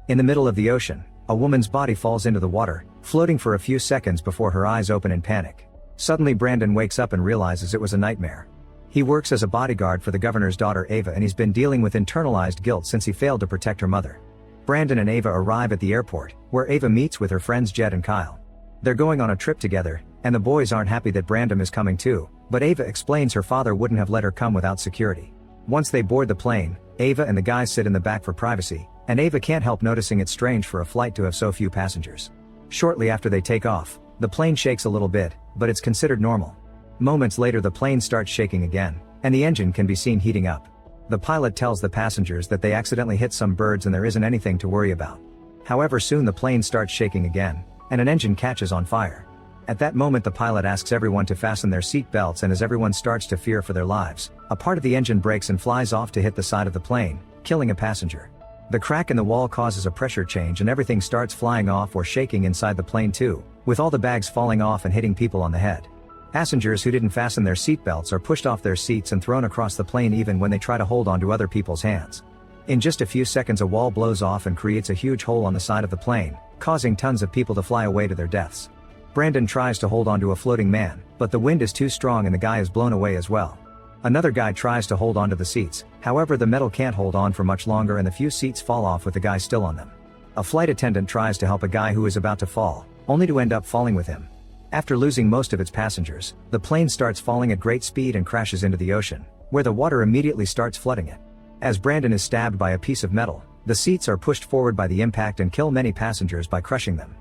In the middle of the ocean, a woman's body falls into the water, floating for a few seconds before her eyes open in panic. Suddenly Brandon wakes up and realizes it was a nightmare. He works as a bodyguard for the governor's daughter Ava, and he's been dealing with internalized guilt since he failed to protect her mother. Brandon and Ava arrive at the airport, where Ava meets with her friends Jed and Kyle. They're going on a trip together, and the boys aren't happy that Brandon is coming too, but Ava explains her father wouldn't have let her come without security. Once they board the plane, Ava and the guys sit in the back for privacy, and Ava can't help noticing it's strange for a flight to have so few passengers. Shortly after they take off, the plane shakes a little bit, but it's considered normal. Moments later the plane starts shaking again, and the engine can be seen heating up. The pilot tells the passengers that they accidentally hit some birds and there isn't anything to worry about. However, soon the plane starts shaking again, and an engine catches on fire. At that moment the pilot asks everyone to fasten their seat belts, and as everyone starts to fear for their lives, a part of the engine breaks and flies off to hit the side of the plane, killing a passenger. The crack in the wall causes a pressure change and everything starts flying off or shaking inside the plane too, with all the bags falling off and hitting people on the head. Passengers who didn't fasten their seatbelts are pushed off their seats and thrown across the plane even when they try to hold onto other people's hands. In just a few seconds a wall blows off and creates a huge hole on the side of the plane, causing tons of people to fly away to their deaths. Brandon tries to hold onto a floating man, but the wind is too strong and the guy is blown away as well. Another guy tries to hold onto the seats, however the metal can't hold on for much longer and the few seats fall off with the guy still on them. A flight attendant tries to help a guy who is about to fall, only to end up falling with him. After losing most of its passengers, the plane starts falling at great speed and crashes into the ocean, where the water immediately starts flooding it. As Brandon is stabbed by a piece of metal, the seats are pushed forward by the impact and kill many passengers by crushing them.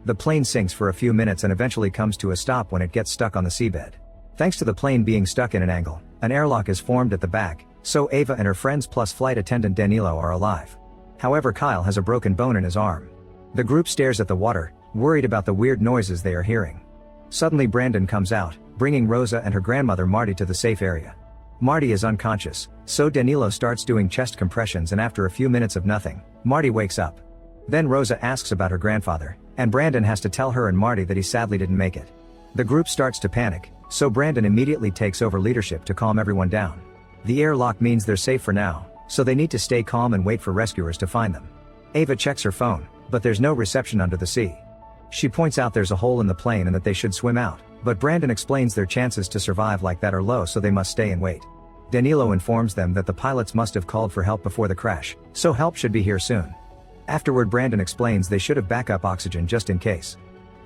The plane sinks for a few minutes and eventually comes to a stop when it gets stuck on the seabed. Thanks to the plane being stuck in an angle, an airlock is formed at the back, so Ava and her friends plus flight attendant Danilo are alive. However, Kyle has a broken bone in his arm. The group stares at the water, worried about the weird noises they are hearing. Suddenly Brandon comes out, bringing Rosa and her grandmother Marty to the safe area. Marty is unconscious, so Danilo starts doing chest compressions, and after a few minutes of nothing, Marty wakes up. Then Rosa asks about her grandfather, and Brandon has to tell her and Marty that he sadly didn't make it. The group starts to panic, so Brandon immediately takes over leadership to calm everyone down. The airlock means they're safe for now, so they need to stay calm and wait for rescuers to find them. Ava checks her phone, but there's no reception under the sea. She points out there's a hole in the plane and that they should swim out, but Brandon explains their chances to survive like that are low, so they must stay and wait. Danilo informs them that the pilots must have called for help before the crash, so help should be here soon. Afterward Brandon explains they should have backup oxygen just in case.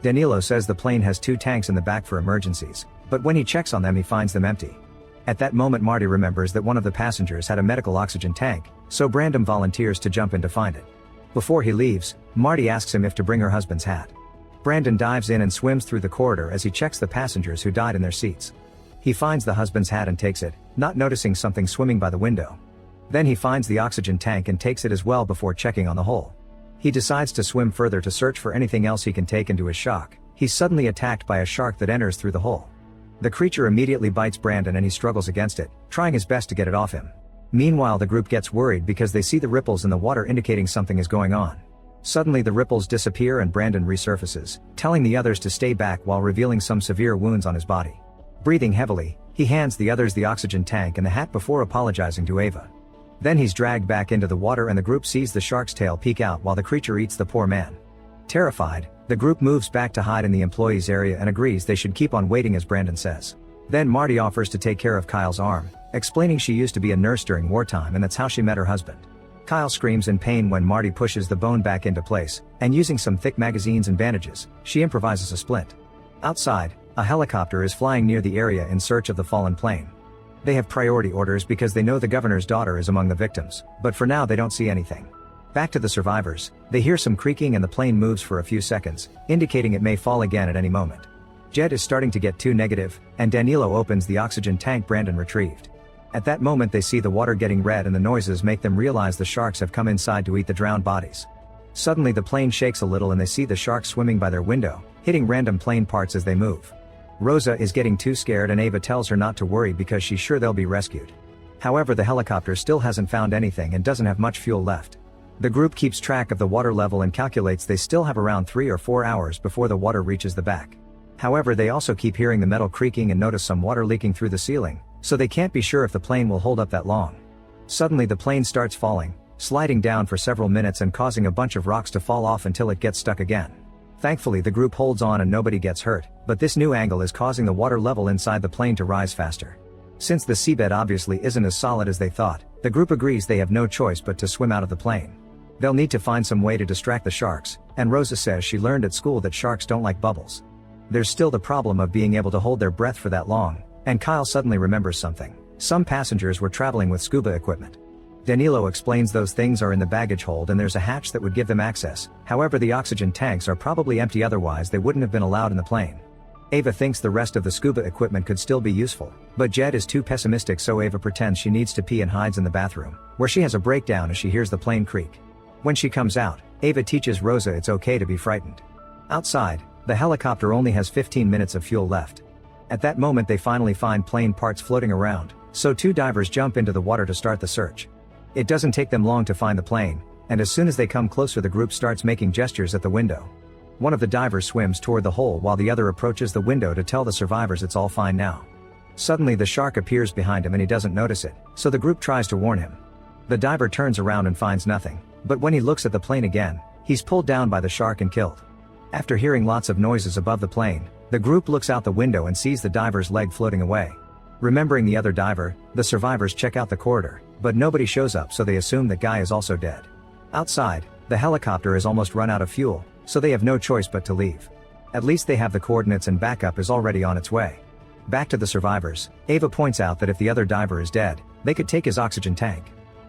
Danilo says the plane has 2 tanks in the back for emergencies, but when he checks on them he finds them empty. At that moment Marty remembers that one of the passengers had a medical oxygen tank, so Brandon volunteers to jump in to find it. Before he leaves, Marty asks him if to bring her husband's hat. Brandon dives in and swims through the corridor as he checks the passengers who died in their seats. He finds the husband's hat and takes it, not noticing something swimming by the window. Then he finds the oxygen tank and takes it as well before checking on the hole. He decides to swim further to search for anything else he can take. Into his shock, he's suddenly attacked by a shark that enters through the hole. The creature immediately bites Brandon and he struggles against it, trying his best to get it off him. Meanwhile the group gets worried because they see the ripples in the water indicating something is going on. Suddenly the ripples disappear and Brandon resurfaces, telling the others to stay back while revealing some severe wounds on his body. Breathing heavily, he hands the others the oxygen tank and the hat before apologizing to Ava. Then he's dragged back into the water and the group sees the shark's tail peek out while the creature eats the poor man. Terrified, the group moves back to hide in the employees area and agrees they should keep on waiting as Brandon says. Then Marty offers to take care of Kyle's arm, explaining she used to be a nurse during wartime and that's how she met her husband. Kyle screams in pain when Marty pushes the bone back into place, and using some thick magazines and bandages, she improvises a splint. Outside, a helicopter is flying near the area in search of the fallen plane. They have priority orders because they know the governor's daughter is among the victims, but for now they don't see anything. Back to the survivors, they hear some creaking and the plane moves for a few seconds, indicating it may fall again at any moment. Jed is starting to get too negative, and Danilo opens the oxygen tank Brandon retrieved. At that moment they see the water getting red and the noises make them realize the sharks have come inside to eat the drowned bodies. Suddenly the plane shakes a little and they see the sharks swimming by their window, hitting random plane parts as they move. Rosa is getting too scared and Ava tells her not to worry because she's sure they'll be rescued. However, the helicopter still hasn't found anything and doesn't have much fuel left. The group keeps track of the water level and calculates they still have around 3 or 4 hours before the water reaches the back. However, they also keep hearing the metal creaking and notice some water leaking through the ceiling, so they can't be sure if the plane will hold up that long. Suddenly the plane starts falling, sliding down for several minutes and causing a bunch of rocks to fall off until it gets stuck again. Thankfully the group holds on and nobody gets hurt, but this new angle is causing the water level inside the plane to rise faster. Since the seabed obviously isn't as solid as they thought, the group agrees they have no choice but to swim out of the plane. They'll need to find some way to distract the sharks, and Rosa says she learned at school that sharks don't like bubbles. There's still the problem of being able to hold their breath for that long, and Kyle suddenly remembers something. Some passengers were traveling with scuba equipment. Danilo explains those things are in the baggage hold and there's a hatch that would give them access, however the oxygen tanks are probably empty, otherwise they wouldn't have been allowed in the plane. Ava thinks the rest of the scuba equipment could still be useful, but Jed is too pessimistic, so Ava pretends she needs to pee and hides in the bathroom, where she has a breakdown as she hears the plane creak. When she comes out, Ava teaches Rosa it's okay to be frightened. Outside, the helicopter only has 15 minutes of fuel left. At that moment they finally find plane parts floating around, so two divers jump into the water to start the search. It doesn't take them long to find the plane, and as soon as they come closer the group starts making gestures at the window. One of the divers swims toward the hole while the other approaches the window to tell the survivors it's all fine now. Suddenly the shark appears behind him and he doesn't notice it, so the group tries to warn him. The diver turns around and finds nothing, but when he looks at the plane again, he's pulled down by the shark and killed. After hearing lots of noises above the plane, the group looks out the window and sees the diver's leg floating away. Remembering the other diver, the survivors check out the corridor, but nobody shows up, so they assume that guy is also dead. Outside, the helicopter is almost run out of fuel, so they have no choice but to leave. At least they have the coordinates and backup is already on its way. Back to the survivors, Ava points out that if the other diver is dead, they could take his oxygen tank.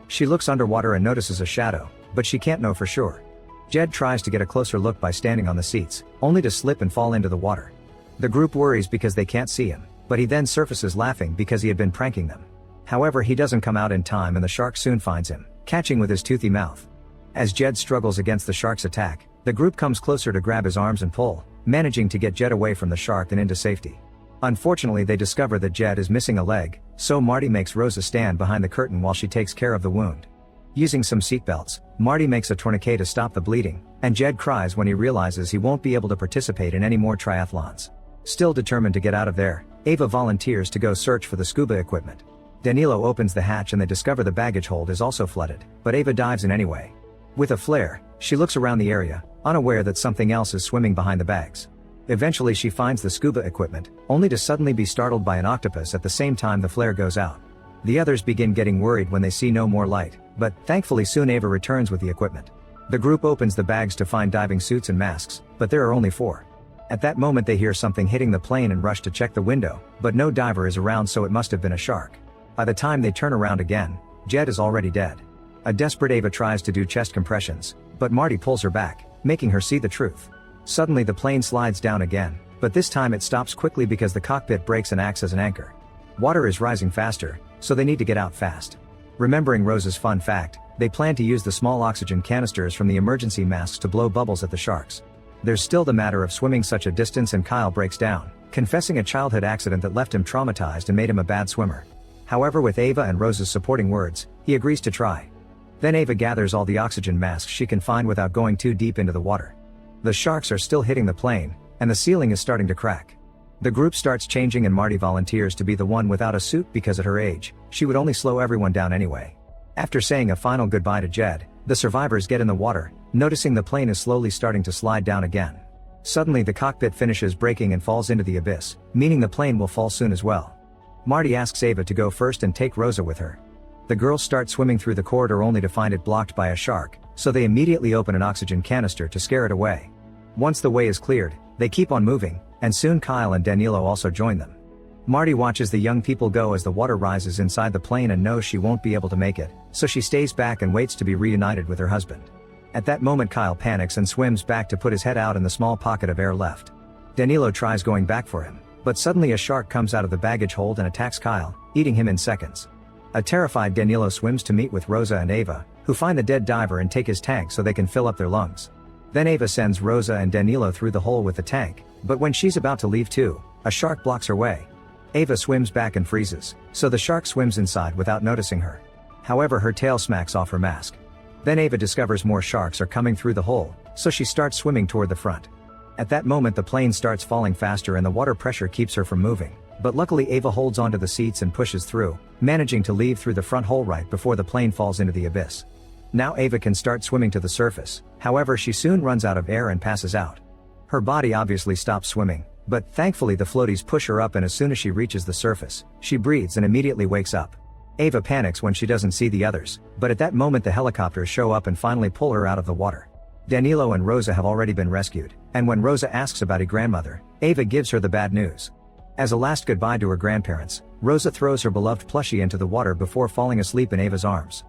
She looks underwater and notices a shadow, but she can't know for sure. Jed tries to get a closer look by standing on the seats, only to slip and fall into the water. The group worries because they can't see him, but he then surfaces laughing because he had been pranking them. However, he doesn't come out in time and the shark soon finds him, catching with his toothy mouth. As Jed struggles against the shark's attack, the group comes closer to grab his arms and pull, managing to get Jed away from the shark and into safety. Unfortunately, they discover that Jed is missing a leg, so Marty makes Rosa stand behind the curtain while she takes care of the wound. Using some seatbelts, Marty makes a tourniquet to stop the bleeding, and Jed cries when he realizes he won't be able to participate in any more triathlons. Still determined to get out of there, Ava volunteers to go search for the scuba equipment. Danilo opens the hatch and they discover the baggage hold is also flooded, but Ava dives in anyway. With a flare, she looks around the area, unaware that something else is swimming behind the bags. Eventually she finds the scuba equipment, only to suddenly be startled by an octopus at the same time the flare goes out. The others begin getting worried when they see no more light, but thankfully soon Ava returns with the equipment. The group opens the bags to find diving suits and masks, but there are only 4. At that moment they hear something hitting the plane and rush to check the window, but no diver is around, so it must have been a shark. By the time they turn around again, Jed is already dead. A desperate Ava tries to do chest compressions, but Marty pulls her back, making her see the truth. Suddenly the plane slides down again, but this time it stops quickly because the cockpit breaks and acts as an anchor. Water is rising faster, so they need to get out fast. Remembering Rosa's fun fact, they plan to use the small oxygen canisters from the emergency masks to blow bubbles at the sharks. There's still the matter of swimming such a distance, and Kyle breaks down, confessing a childhood accident that left him traumatized and made him a bad swimmer. However, with Ava and Rosa's supporting words, he agrees to try. Then Ava gathers all the oxygen masks she can find without going too deep into the water. The sharks are still hitting the plane, and the ceiling is starting to crack. The group starts changing and Marty volunteers to be the one without a suit because at her age, she would only slow everyone down anyway. After saying a final goodbye to Jed, the survivors get in the water, noticing the plane is slowly starting to slide down again. Suddenly the cockpit finishes breaking and falls into the abyss, meaning the plane will fall soon as well. Marty asks Ava to go first and take Rosa with her. The girls start swimming through the corridor only to find it blocked by a shark, so they immediately open an oxygen canister to scare it away. Once the way is cleared, they keep on moving, and soon Kyle and Danilo also join them. Marty watches the young people go as the water rises inside the plane and knows she won't be able to make it, so she stays back and waits to be reunited with her husband. At that moment Kyle panics and swims back to put his head out in the small pocket of air left. Danilo tries going back for him, but suddenly a shark comes out of the baggage hold and attacks Kyle, eating him in seconds. A terrified Danilo swims to meet with Rosa and Ava, who find the dead diver and take his tank so they can fill up their lungs. Then Ava sends Rosa and Danilo through the hole with the tank, but when she's about to leave too, a shark blocks her way. Ava swims back and freezes, so the shark swims inside without noticing her. However, her tail smacks off her mask. Then Ava discovers more sharks are coming through the hole, so she starts swimming toward the front. At that moment the plane starts falling faster and the water pressure keeps her from moving, but luckily Ava holds onto the seats and pushes through, managing to leave through the front hole right before the plane falls into the abyss. Now Ava can start swimming to the surface, however she soon runs out of air and passes out. Her body obviously stops swimming, but thankfully the floaties push her up, and as soon as she reaches the surface, she breathes and immediately wakes up. Ava panics when she doesn't see the others, but at that moment the helicopters show up and finally pull her out of the water. Danilo and Rosa have already been rescued, and when Rosa asks about her grandmother, Ava gives her the bad news. As a last goodbye to her grandparents, Rosa throws her beloved plushie into the water before falling asleep in Ava's arms.